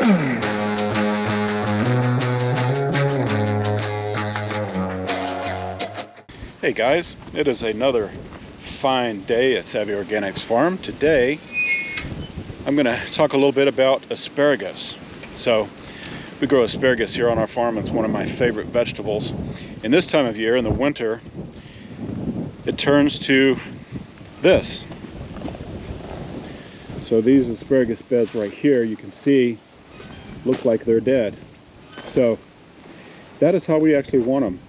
Hey guys, it is another fine day at Savvy Organics Farm. Today I'm going to talk a little bit about asparagus. So we grow asparagus here on our farm. It's one of my favorite vegetables. And this time of year, in the winter, it turns to this. So these asparagus beds right here, you can see, look like they're dead. So that is how we actually want them.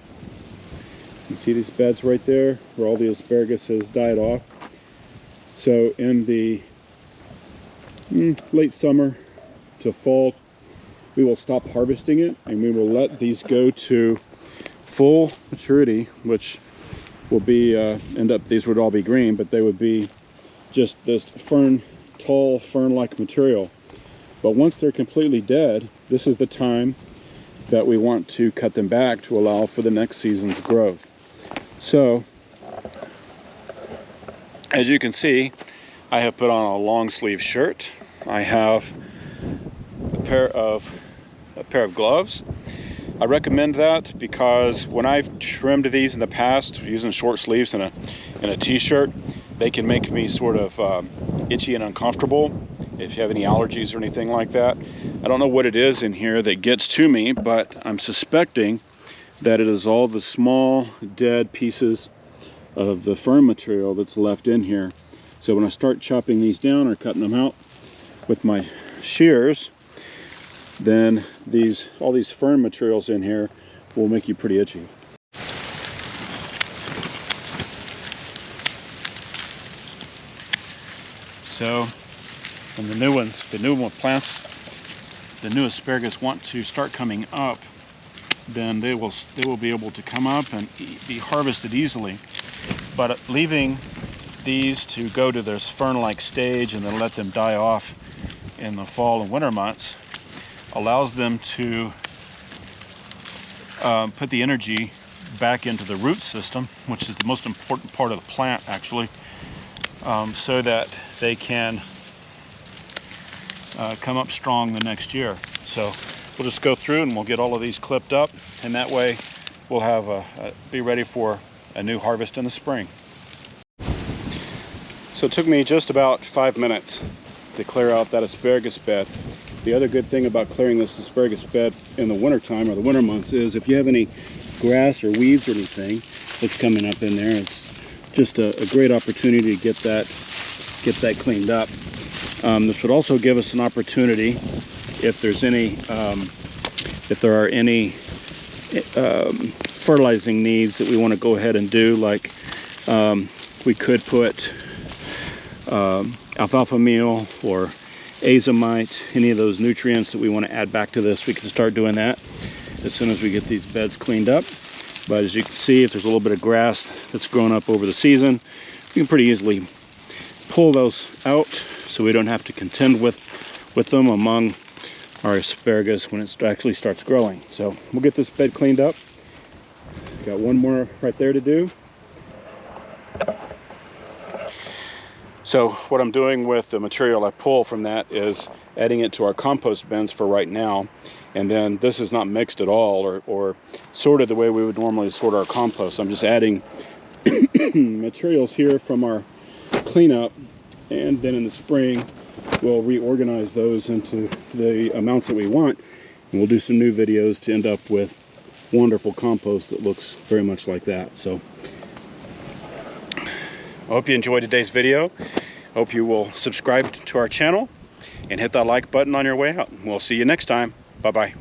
You see these beds right there where all the asparagus has died off. So in the late summer to fall, we will stop harvesting it and we will let these go to full maturity, which will be these would all be green, but they would be just this tall fern-like material. But once they're completely dead, this is the time that we want to cut them back to allow for the next season's growth. So, as you can see, I have put on a long sleeve shirt. I have a pair of gloves. I recommend that because when I've trimmed these in the past using short sleeves and a t-shirt, they can make me sort of itchy and uncomfortable if you have any allergies or anything like that. I don't know what it is in here that gets to me, but I'm suspecting that it is all the small dead pieces of the fern material that's left in here. So when I start chopping these down or cutting them out with my shears, then all these fern materials in here will make you pretty itchy. So when the new asparagus want to start coming up, then they will be able to come up and be harvested easily. But leaving these to go to this fern-like stage and then let them die off in the fall and winter months allows them to put the energy back into the root system, which is the most important part of the plant actually, so that they can come up strong the next year. So we'll just go through and we'll get all of these clipped up, and that way we'll have be ready for a new harvest in the spring. So it took me just about 5 minutes to clear out that asparagus bed. The other good thing about clearing this asparagus bed in the winter time or the winter months is if you have any grass or weeds or anything that's coming up in there, it's just a great opportunity to get that cleaned up. This would also give us an opportunity if there are any fertilizing needs that we want to go ahead and do, like we could put alfalfa meal or azomite, any of those nutrients that we want to add back to this. We can start doing that as soon as we get these beds cleaned up. But as you can see, if there's a little bit of grass that's grown up over the season, we can pretty easily pull those out so we don't have to contend with them among our asparagus when it actually starts growing. So we'll get this bed cleaned up. Got one more right there to do. So what I'm doing with the material I pull from that is adding it to our compost bins for right now. And then this is not mixed at all or sorted the way we would normally sort our compost. I'm just adding materials here from our cleanup, and then in the spring we'll reorganize those into the amounts that we want, and we'll do some new videos to end up with wonderful compost that looks very much like that. So I hope you enjoyed today's video. Hope you will subscribe to our channel and hit that like button on your way out. We'll see you next time. Bye-bye.